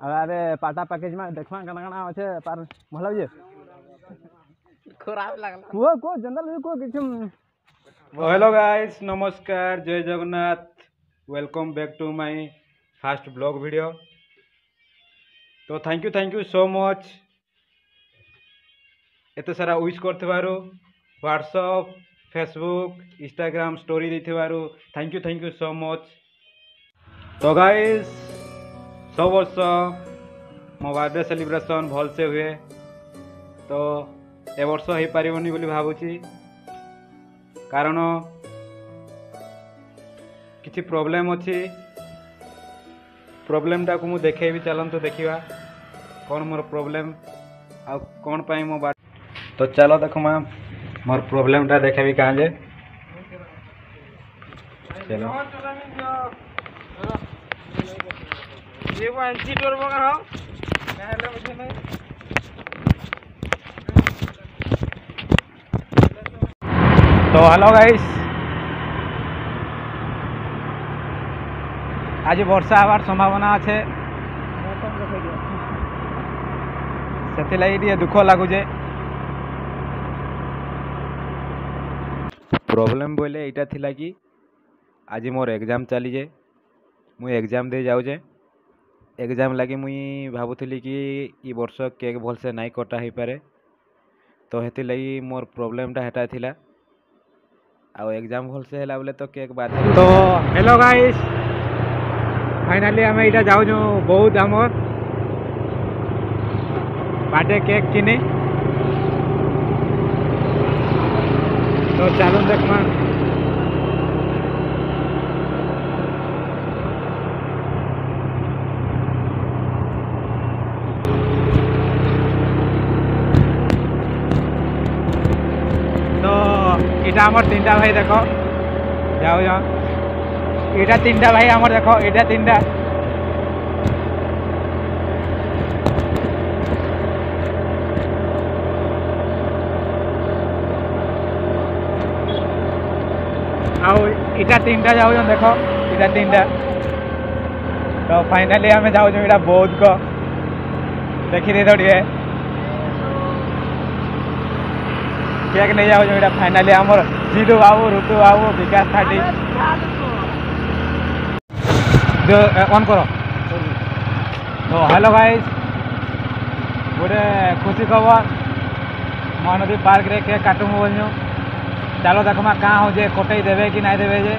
अरे पाटा पैकेज में देखवा कना कना अच्छे पार भल जे खराब लागला को जनरल को किछ। हेलो गाइस, नमस्कार, जय Jagannath. Welcome back to my first blog video. तो थैंक यू सो मच एत सारा विश कर व्हाट्सअप फेसबुक इंस्टाग्राम स्टोरी देथिबारु थैंक यू सो मच। तो गाइस सब वर्ष मो बर्थडे सेलिब्रेशन भल से हुए, तो ए वर्ष हो पारिबनी बोली भाबुची, कारण किसी प्रॉब्लम अच्छी। प्रॉब्लमटा को मु देखेबी, चलंतु देखिबा कौन मोर प्रॉब्लम आ कौन पाई मो बात। तो चलो देखो मैं मोर प्रॉब्लमटा देखेबी कहाँ जे। चलो ये वो एनसी टोर बगर हो कहले मुझे नहीं। तो हेलो गाइस, आज वर्षा हबार संभावना अच्छे, से लगे दुख लगुचे। प्रॉब्लम बोले यहाँ थिला कि आज मोर एग्जाम चलीजे, मुई एग्जाम दे जाऊे। एग्जाम लगी मुई भावुली कि ई वर्ष केक भल से नहीं कटा हो पारे, तो हेती लगी मोर प्रॉब्लमटा हेटा थिला। आ एग्जाम भल से हैला बोले तो केक बाद। तो हेलो गाइस, फाइनली आम यहाँ जाऊँ बहुत आमर बाटे केक किने। तो चलो देखमा इटा आमर तीनटा भाई देखो जाओ इटा तीनटा भाई आमर देखो इटा तीनटा। आउ इटा तीनटा जाओ देखो इटा तीनटा। तो फाइनली आम जाऊँ इटा बौद्ध को देखी दे तो केक नहीं जाऊँ यहाँ। फाइनली आमर जीतू बाबू, ऋतु बाबू, विकास थाटी ऑन करो। तो हेलो गाइस, गोटे खुशी खबर, महानदी पार्क रे केक काटू बोलूँ। चलो देखमा कहाँ हो जे कटई देवे कि नहीं देवे जे।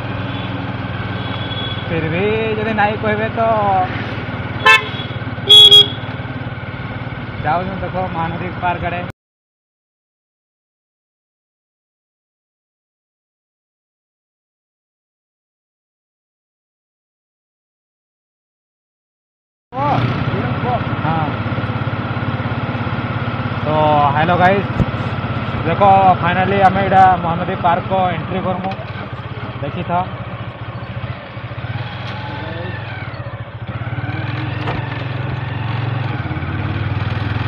फिर भी जब नहीं कहे तो जाऊँ देखो महानदी पार्क आड़े। हाँ तो हेलो गाइस, देखो फाइनली आम यहाँ महानदी पार्क को एंट्री करमु। देखी था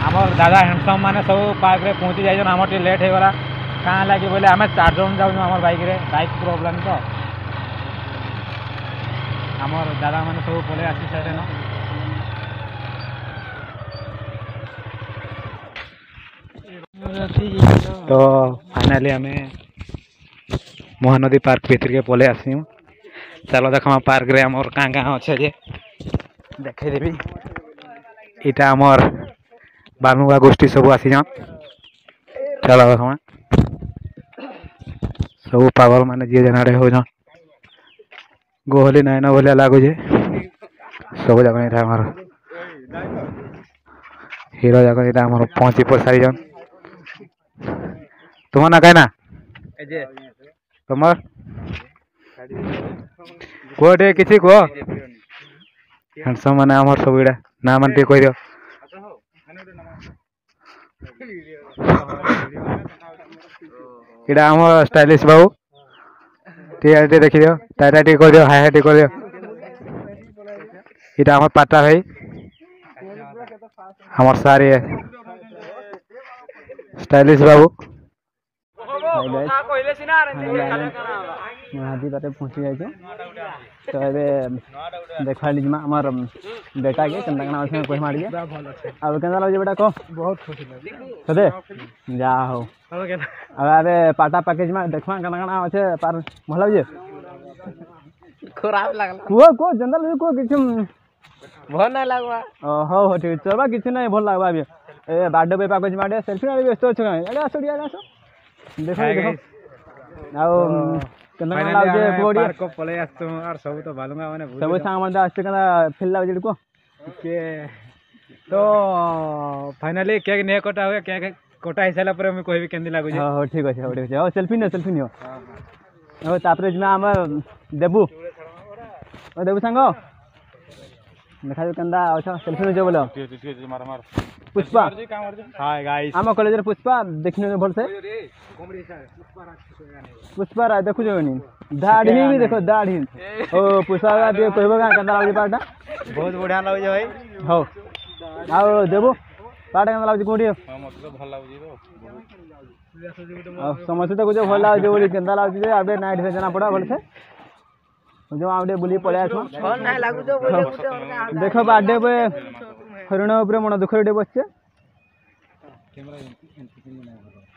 आमर दादा हैंडसम माने सब पार्क रे पहुँची जाइए। आमर टे लेट होगला कहाँ लगी बोले आम 4 जन जाऊँ आम बाइक रे, बाइक प्रोब्लेम तो आमर दादा मैंने सब पलि आसी सारे न। तो फाइनली आम महानदी पार्क भीतर के पलि आसी। चलो देखा पार्क रे आमर कहाँ कहाँ अच्छे जे देखेदेवी। इटा आमर बानुआ गोष्ठी सब आसी जान। चलो देखा सब पागल माने जी जनाड़े हो जान गोहली नाइन भलिया लगुचे सब जगह। यहाँ आमर हीरो जगह यहाँ आमर पहुँची पसारी जान। तुम ना कहना तुम कह किसी कह हैंडसम माने आमर सब इड़ा ना मान कह दियो। इड़ा आमर स्टाइलिश बाबू टी देखी दियो, टाटा टी कर दियो, हाई हाई टी कर दियो। इटा आमर पाटा भाई हमार सारी स्टाइलिश बाबू। गाइस କହିଲେ ସିନା हाथी बाटे पहुँची जाइए तो ये देखा लीजिए आमर बेटा के केन्ता कना अच्छे कह मार अब केन्ता लगे बेटा कह बहुत खुशी सदे जा हो अब अबे पाटा पैकेज में देखवा केन्ता कना अच्छे पार भल लगे खराब लागला को जनरल को किछ भल ना लागवा हो ठीक चलबा किछ नहीं भल लागबा अभी ए बर्थडे पे पैकेज मारे सेल्फी वाले व्यस्त छ एडा सोडिया आसो देखो देखो आउ केन्ता कना लागे कोडी पार्क को पळे आस्तो और सब तो भालुंगा माने सब सांग मन आस्ते केना फिल लागे को के तो फाइनली केक ने कटा हुए केक कटा हिसाला पर हम कहबी केंदी लागु जे हो ठीक अछि हो सेल्फी नियो हो तापरे जमा हमर देबू ओ देबू संग देखा केंदा अच्छा सेल्फी न जे बोलो मार मार पुष्पा हाय गाइस आम कॉलेज रे पुष्पा देखने भल से पुष्पा रा देखु जनी दाढ़ी भी देखो दाढ़ी ओ पुष्पा रा दे कहबो का केंदा लागे पाटा बहुत बढ़िया लागु जे भाई हो आओ देबू पाटा केंदा लागे कोडी हां मत तो भल लागु जे तो समझ तो कुछ भल लागे बोली केंदा लागे जे अबे नाइट से जना पड़ा भल से जो आउडे बुली पळे आछो भल ना लागु जो बोले गुटे देखो बर्थडे पे हरिण ऊपर मन दुख रे बसছে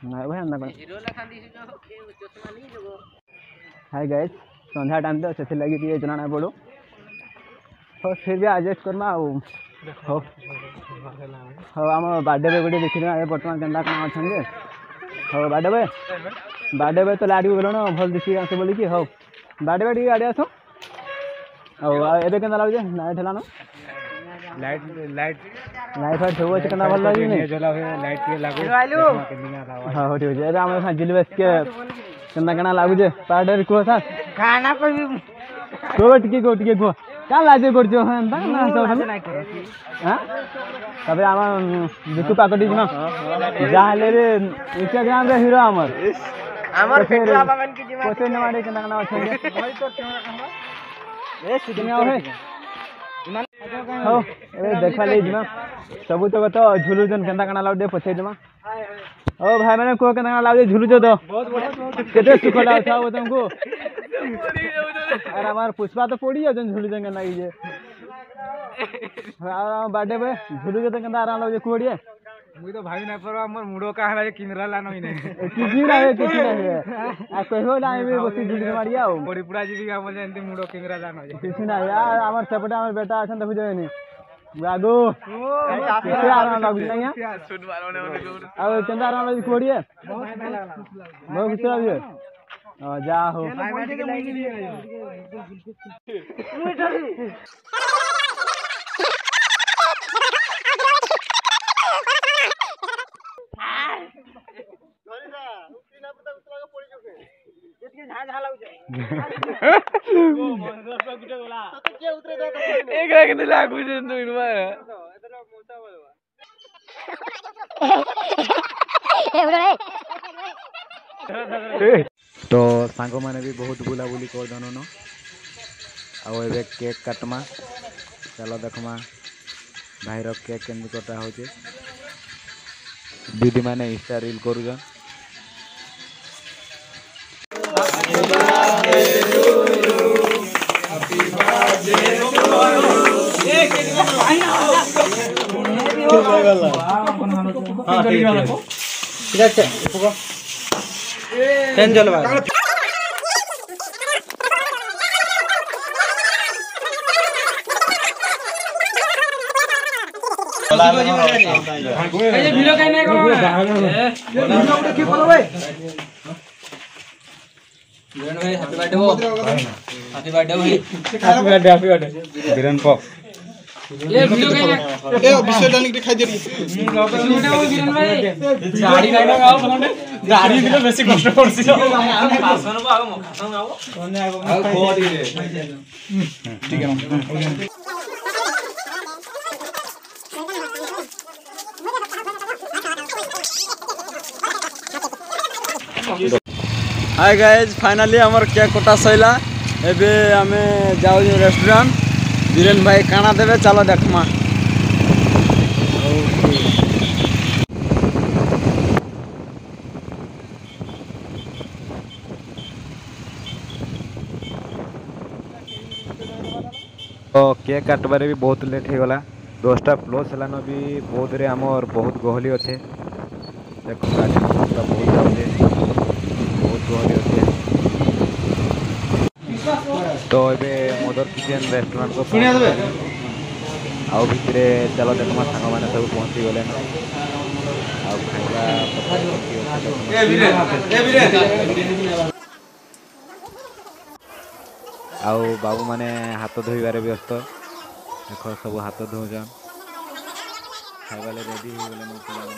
नहीं भाई ना हीरो लखा दिस जो चश्मा नहीं जो हाय गाइस संध्या टाइम तो से लगी ये जना ना बोलो हो फिर भी एडजस्ट करमा हो हो हम बर्थडे पे गुडी देखिना ए वर्तमान केंदा कना अछन जे हो बर्थडे पे तो लाडी बोलो ना भल दिसी आसे बोली कि हो बर्थडे पे गाड़ी आसो ओ एबे केंदा लाग जे नाइट हला ना लाइट लाइट लाइट फाइट हो केना भल लागी ने जला हुए लाइट के लागु हां हो ठीक है हम जिलबेस के केना केना लागु जे पार्डर को था खाना कोई टिके को का लाजे करजो हन ना सब नहीं करो हां तबे हम बिकु पाकटी ना जाहले रे इंस्टाग्राम रे हीरो हमर फेटला बागन की जीवा कोते न मारे केना केना छै भाई तो कैमरा ए सिग्नल है हो ए देखा ले जिमा सब तो झुलु जन केंदा कना लाउ दे पछे जमा ओ भाई मैंने को केंदा कना लाउ दे झुलु जो दो बहुत बढ़िया केते सुख लाउ था वो तुमको अरे हमार पुष्पा तो पड़ी जन झुलु जन केंदा की जे हां बर्थडे पे झुलु जो केंदा आराम लाउ जे कोड़िए मुई तो भाई ना पर हमर मुडो का हला किनरा ला नहीं ने किछि ना आ कहो ना एबे बसी झुलु मारिया ओ कोड़ी पुरा जीवी का बोले एंती मुडो किनरा ला नहीं किछि ना यार हमर सेपटे हमर बेटा अछन देखु जनी गागो कैसे आराम लागु नहीं सुन मारने अब केंदा आराम लागु कोड़िए बहुत खुश लागे जा हो तो सांग मैंने भी बहुत बुलाबुली कर दन आउ ए केक काटमा चलो देखमा भाईर केक केमती कटा हो दीदी मैंने इंस्टा रील करूँ वीडियो कहीं नहीं करो हैप्पी बर्थडे भाई हैप्पी बर्थडे बीरन पॉप ये वीडियो कहीं ए विषय डालने के दिखाई दे रही बीरन भाई गाड़ी गाड़ी आओ बोलने गाड़ी दिले बेसी कष्ट पड़सी भाषण को आओ भाषण आओ कोने आओ खो दी ठीक है हाय गाइज फाइनली हमर केक कटा सैला एबे हमें जाऊ रेस्टोरेंट बीरेन भाई खाना देवे चलो देखमा तो केक काटबारे भी बहुत लेट हो गला 10टा प्लस हेलान भी बौद्धरे आमर बहुत गहली अच्छे देख गाड़ी मटरटा बहुत जाऊे बहुत गहली अच्छे तो ये मदर किचेन रेस्टोरेंट को आउ भितरे चल देखमा सांग मैंने सब पहुँची गले आउ बाबू माने हाथ धोइबारे व्यस्त देख सब हाथ धोचन खाइबाले रेडी हो गले मोर पिलाने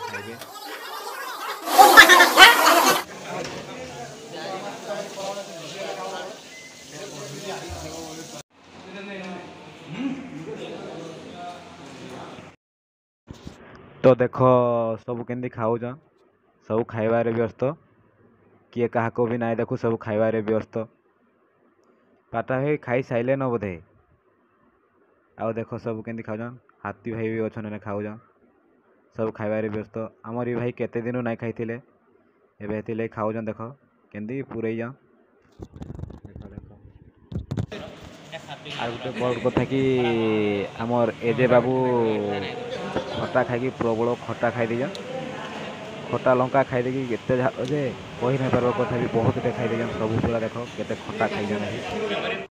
खाइबे तो देख सब केंदी खाऊन सब खाइबारे व्यस्त किए क्या भी ना देखू सब खाइबारे व्यस्त पाटा भाई खाई सारे न बोधे आउ देख सब केंदी खाऊन हाथी भाई भी अच्छे खाऊन सब खाइबारे व्यस्त आमर भाई केते दिन ना खाई एवं खाऊन देख केंदी पूरे जा गोटे बड़ कथा कि आमर एजे बाबू खटा खाई प्रबल खटा खाई दीज खटा लंका खाई देकी केते झाल जे कही नहीं पार कथा भी बहुत खाई दीजन सब पूरा देख केते खटा खाई